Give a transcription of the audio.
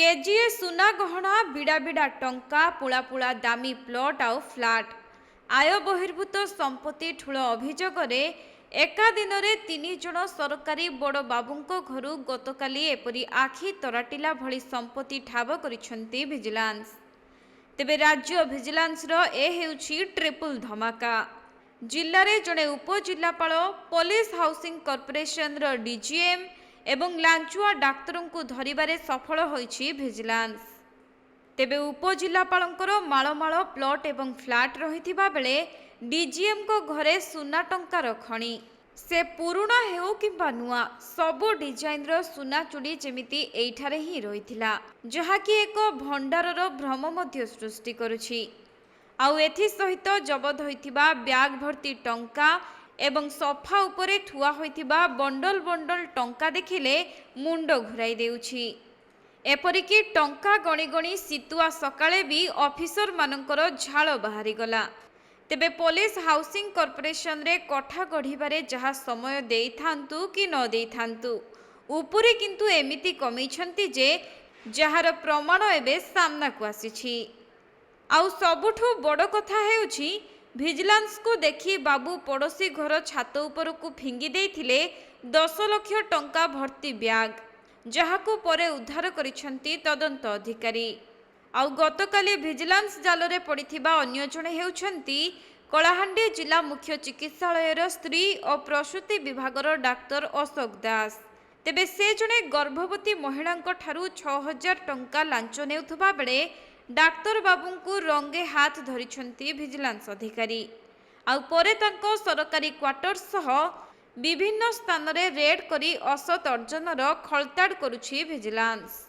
केजीए सुना गहना बिड़ा बिड़ा टंका पुला पुला दामी प्लट आउ फ्लाट आय बहिर्भूत संपत्ति ठूल अभियोग एका दिन में 3 जन सरकारी बड़ बाबूंको घरु गतकाली एपरी आखि तराटिला भली संपत्ति ठाब करिसेंती विजिलेंस। तेबे राज्य विजिलेंस रो ए हेउछि ट्रिपल धमाका। जिल्ला रे जणे उपजिल्लापाल पुलिस हाउसिंग कॉर्पोरेशन रो डीजीएम एवं लांचुआ डाक्तरों को धरिबारे सफल होइछि विजिलेंस। तेबे उपजिल्लापालंकर माळमाळ प्लट एवं फ्लैट रहिथिबा बेले डीजीएम को घरे सुना टंकार खणी से पुराणा हेउ किंबा नुआ सबो डिजाइन रो सुना चूड़ी जेमिति एइठारे ही रहिथिला, जहाकी एक भंडारर भ्रम मध्य सृष्टि करुछि। आउ एथि सहित जबत होइथिबा ब्याग भर्ती टंका एवं सोफा उपरे ठुआ होइथिबा बंडल बंडल टंका देखिले मुंड घुराई देउछि। एपरिकी टंका गणी गणी सितुआ सकाळे भी ऑफिसर मानकर झाळ बाहरी गला। तेबे पुलिस हाउसिंग कॉर्पोरेशन रे कोठा गढ़िबारे जहा समय देइथांतु कि न देइथांतु उपरे किंतु एमिति कमिछंती जे जहार प्रमाण एबे सामना को आसीछि। आउ सबुठु बड़ कथा हेउछि विजिलेंस को देखि बाबू पड़ोसी घर छात उपर को फिंगी देइथिले 10 लाख टंका भर्ती ब्याग, जहाको परे उद्धार करिसेंती तदंत अधिकारी। आउ गतकाली विजिलेंस जालरे पड़िथिबा अन्य जणे हेउछंती कलाहांडी जिला मुख्य चिकित्सालयर स्त्री और प्रसूति विभागर डाक्तर अशोक दास। तेबे से जणे गर्भवती महिलांक ठारू 6000 टंका लांच नेउथबा बेले डाक्तर बाबू को रंगे हाथ धरिछंती विजिलेंस अधिकारी। आउ परे तांको सरकारी क्वार्टर सह विभिन्न स्थान रे रेड करी असत अर्जनर खलताड़ करुछि विजिलेंस।